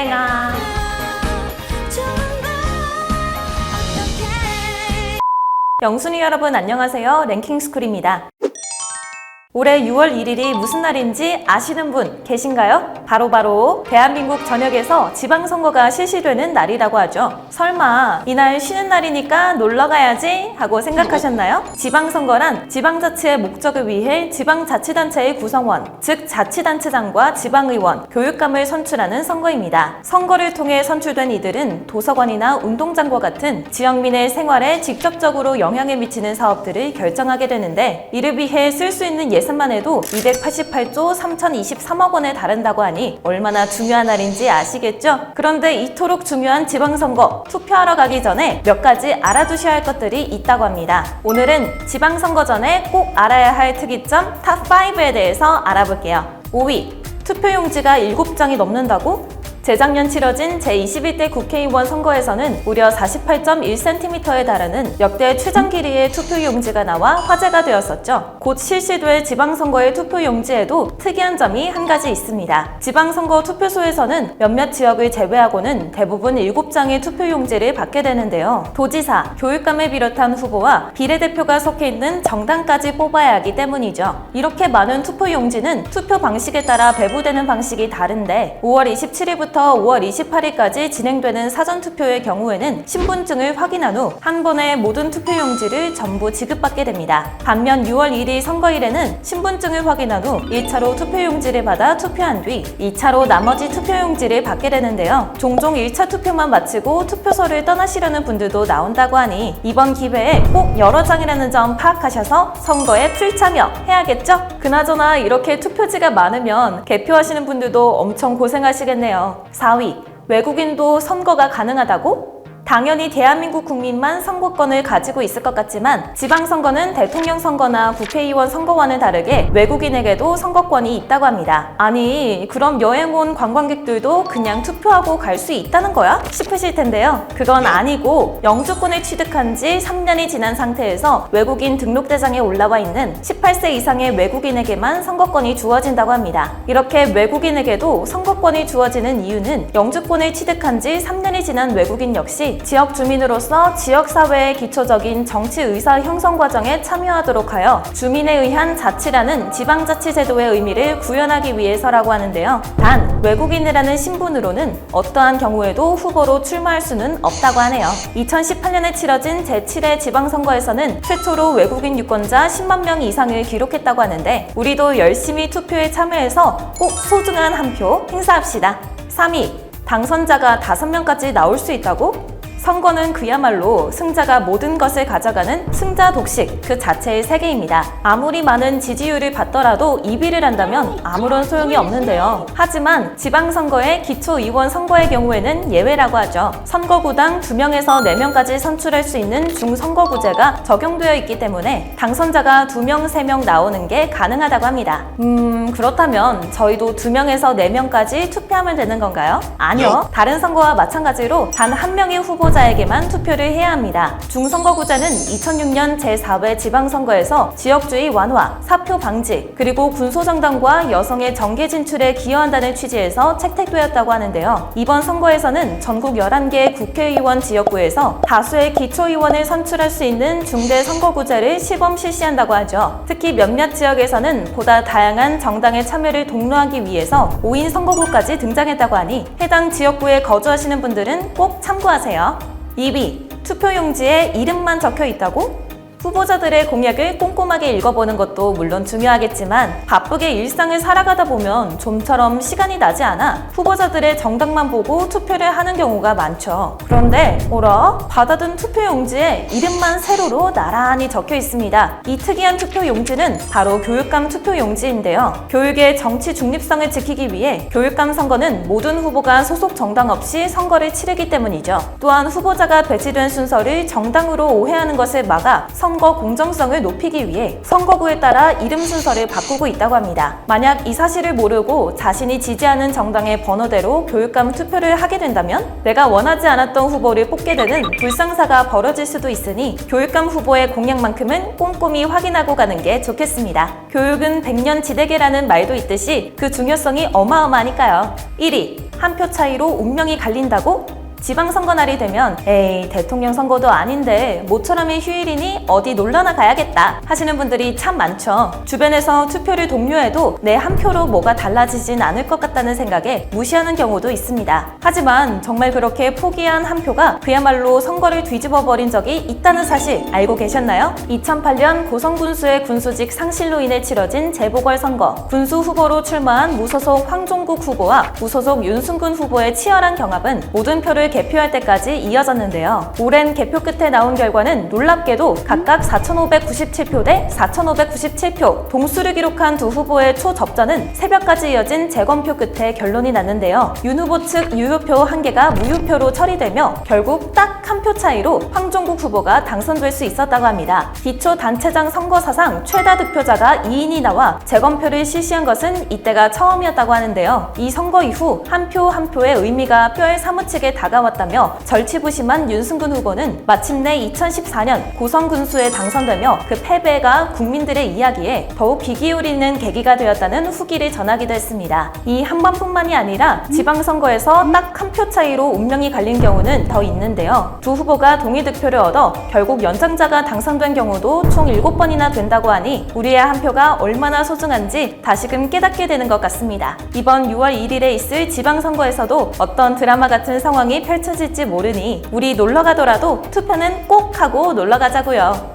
땡아. 영순이 여러분 안녕하세요. 랭킹스쿨입니다. 올해 6월 1일이 무슨 날인지 아시는 분 계신가요? 바로 대한민국 전역에서 지방선거가 실시되는 날이라고 하죠. 설마 이날 쉬는 날이니까 놀러 가야지 하고 생각하셨나요? 지방선거란 지방자치의 목적을 위해 지방자치단체의 구성원, 즉 자치단체장과 지방의원, 교육감을 선출하는 선거입니다. 선거를 통해 선출된 이들은 도서관이나 운동장과 같은 지역민의 생활에 직접적으로 영향을 미치는 사업들을 결정하게 되는데, 이를 위해 쓸 수 있는 예산만 해도 288조 3023억 원에 달한다고 하니 얼마나 중요한 날인지 아시겠죠? 그런데 이토록 중요한 지방선거, 투표하러 가기 전에 몇 가지 알아두셔야 할 것들이 있다고 합니다. 오늘은 지방선거 전에 꼭 알아야 할 특이점 탑5에 대해서 알아볼게요. 5위, 투표용지가 7장이 넘는다고? 재작년 치러진 제21대 국회의원 선거에서는 무려 48.1cm에 달하는 역대 최장 길이의 투표용지가 나와 화제가 되었었죠. 곧 실시될 지방선거의 투표용지에도 특이한 점이 한 가지 있습니다. 지방선거 투표소에서는 몇몇 지역을 제외하고는 대부분 7장의 투표용지를 받게 되는데요. 도지사, 교육감을 비롯한 후보와 비례대표가 속해 있는 정당까지 뽑아야 하기 때문이죠. 이렇게 많은 투표용지는 투표 방식에 따라 배부되는 방식이 다른데, 5월 27일부터 5월 28일까지 진행되는 사전투표의 경우에는 신분증을 확인한 후 한 번에 모든 투표용지를 전부 지급받게 됩니다. 반면 6월 1일 선거일에는 신분증을 확인한 후 1차로 투표용지를 받아 투표한 뒤 2차로 나머지 투표용지를 받게 되는데요. 종종 1차 투표만 마치고 투표소를 떠나시려는 분들도 나온다고 하니 이번 기회에 꼭 여러 장이라는 점 파악하셔서 선거에 풀참여 해야겠죠? 그나저나 이렇게 투표지가 많으면 개표하시는 분들도 엄청 고생하시겠네요. 4위, 외국인도 선거가 가능하다고? 당연히 대한민국 국민만 선거권을 가지고 있을 것 같지만, 지방선거는 대통령 선거나 국회의원 선거와는 다르게 외국인에게도 선거권이 있다고 합니다. 아니, 그럼 여행 온 관광객들도 그냥 투표하고 갈 수 있다는 거야? 싶으실 텐데요. 그건 아니고 영주권을 취득한 지 3년이 지난 상태에서 외국인 등록대장에 올라와 있는 18세 이상의 외국인에게만 선거권이 주어진다고 합니다. 이렇게 외국인에게도 선거권이 주어지는 이유는 영주권을 취득한 지 3년이 지난 외국인 역시 지역 주민으로서 지역사회의 기초적인 정치 의사 형성 과정에 참여하도록 하여 주민에 의한 자치라는 지방자치제도의 의미를 구현하기 위해서라고 하는데요. 단, 외국인이라는 신분으로는 어떠한 경우에도 후보로 출마할 수는 없다고 하네요. 2018년에 치러진 제7회 지방선거에서는 최초로 외국인 유권자 10만 명 이상을 기록했다고 하는데, 우리도 열심히 투표에 참여해서 꼭 소중한 한 표 행사합시다. 3위, 당선자가 5명까지 나올 수 있다고? 선거는 그야말로 승자가 모든 것을 가져가는 승자 독식 그 자체의 세계입니다. 아무리 많은 지지율을 받더라도 2위를 한다면 아무런 소용이 없는데요. 하지만 지방선거의 기초의원 선거의 경우에는 예외라고 하죠. 선거구당 2명에서 4명까지 선출할 수 있는 중선거구제가 적용되어 있기 때문에 당선자가 2명, 3명 나오는 게 가능하다고 합니다. 그렇다면 저희도 2명에서 4명까지 투표하면 되는 건가요? 아니요. 다른 선거와 마찬가지로 단 한 명의 후보자에게만 투표를 해야 합니다. 중선거구제는 2006년 제4회 지방선거에서 지역주의 완화, 사표 방지, 그리고 군소정당과 여성의 정계 진출에 기여한다는 취지에서 채택되었다고 하는데요. 이번 선거에서는 전국 11개의 국회의원 지역구에서 다수의 기초의원을 선출할 수 있는 중대 선거구제를 시범 실시한다고 하죠. 특히 몇몇 지역에서는 보다 다양한 정당의 참여를 독려하기 위해서 5인 선거구까지 등장했다고 하니 해당 지역구에 거주하시는 분들은 꼭 참고하세요. 2위, 투표용지에 이름만 적혀 있다고? 후보자들의 공약을 꼼꼼하게 읽어보는 것도 물론 중요하겠지만, 바쁘게 일상을 살아가다 보면 좀처럼 시간이 나지 않아 후보자들의 정당만 보고 투표를 하는 경우가 많죠. 그런데 어라? 받아든 투표용지에 이름만 세로로 나란히 적혀 있습니다. 이 특이한 투표용지는 바로 교육감 투표용지인데요. 교육의 정치 중립성을 지키기 위해 교육감 선거는 모든 후보가 소속 정당 없이 선거를 치르기 때문이죠. 또한 후보자가 배치된 순서를 정당으로 오해하는 것을 막아 선거 공정성을 높이기 위해 선거구에 따라 이름 순서를 바꾸고 있다고 합니다. 만약 이 사실을 모르고 자신이 지지하는 정당의 번호대로 교육감 투표를 하게 된다면 내가 원하지 않았던 후보를 뽑게 되는 불상사가 벌어질 수도 있으니 교육감 후보의 공약만큼은 꼼꼼히 확인하고 가는 게 좋겠습니다. 교육은 백년 지대계라는 말도 있듯이 그 중요성이 어마어마하니까요. 1위, 한 표 차이로 운명이 갈린다고? 지방선거 날이 되면 에이 대통령 선거도 아닌데 모처럼의 휴일이니 어디 놀러나 가야겠다 하시는 분들이 참 많죠. 주변에서 투표를 독려해도 내 한 표로 뭐가 달라지진 않을 것 같다는 생각에 무시하는 경우도 있습니다. 하지만 정말 그렇게 포기한 한 표가 그야말로 선거를 뒤집어 버린 적이 있다는 사실 알고 계셨나요? 2008년 고성 군수의 군수직 상실로 인해 치러진 재보궐선거, 군수 후보로 출마한 무소속 황종국 후보와 무소속 윤승근 후보의 치열한 경합은 모든 표를 개표할 때까지 이어졌는데요. 오랜 개표 끝에 나온 결과는 놀랍게도 각각 4,597표 대 4,597표, 동수를 기록한 두 후보의 초접전은 새벽까지 이어진 재검표 끝에 결론이 났는데요. 윤 후보 측 유효표 1개가 무효표로 처리되며 결국 딱 한 표 차이로 황종국 후보가 당선될 수 있었다고 합니다. 기초단체장 선거 사상 최다 득표자가 2인이 나와 재검표를 실시한 것은 이때가 처음이었다고 하는데요. 이 선거 이후 한 표 한 표의 의미가 뼈에 사무치게 다가왔다며 절치부심한 윤승근 후보는 마침내 2014년 고성 군수에 당선되며 그 패배가 국민들의 이야기에 더욱 귀 기울이는 계기가 되었다는 후기를 전하기도 했습니다. 이 한 번뿐만이 아니라 지방선거에서 딱 한 표 차이로 운명이 갈린 경우는 더 있는데요. 두 후보가 동의 득표를 얻어 결국 연장자가 당선된 경우도 총 7번이나 된다고 하니 우리의 한 표가 얼마나 소중한지 다시금 깨닫게 되는 것 같습니다. 이번 6월 1일에 있을 지방선거에서도 어떤 드라마 같은 상황이 펼쳐질지 모르니 우리 놀러 가더라도 투표는 꼭 하고 놀러 가자고요.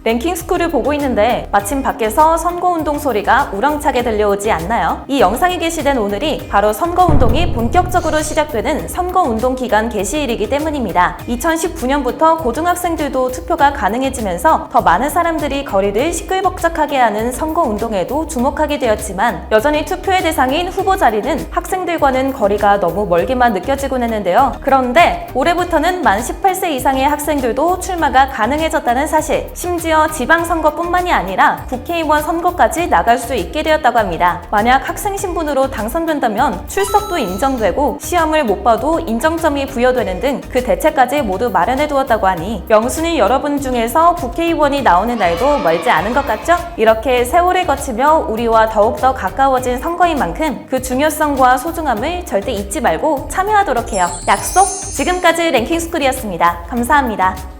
랭킹스쿨을 보고 있는데 마침 밖에서 선거운동 소리가 우렁차게 들려오지 않나요? 이 영상이 게시된 오늘이 바로 선거운동이 본격적으로 시작되는 선거운동 기간 개시일이기 때문입니다. 2019년부터 고등학생들도 투표가 가능해지면서 더 많은 사람들이 거리를 시끌벅적하게 하는 선거운동에도 주목하게 되었지만 여전히 투표의 대상인 후보 자리는 학생들과는 거리가 너무 멀게만 느껴지곤 했는데요. 그런데 올해부터는 만 18세 이상의 학생들도 출마가 가능해졌다는 사실, 심지어 지방선거뿐만이 아니라 국회의원 선거까지 나갈 수 있게 되었다고 합니다. 만약 학생 신분으로 당선된다면 출석도 인정되고 시험을 못 봐도 인정점이 부여되는 등 그 대책까지 모두 마련해 두었다고 하니 명순이 여러분 중에서 국회의원이 나오는 날도 멀지 않은 것 같죠? 이렇게 세월을 거치며 우리와 더욱더 가까워진 선거인 만큼 그 중요성과 소중함을 절대 잊지 말고 참여하도록 해요. 약속? 지금까지 랭킹스쿨이었습니다. 감사합니다.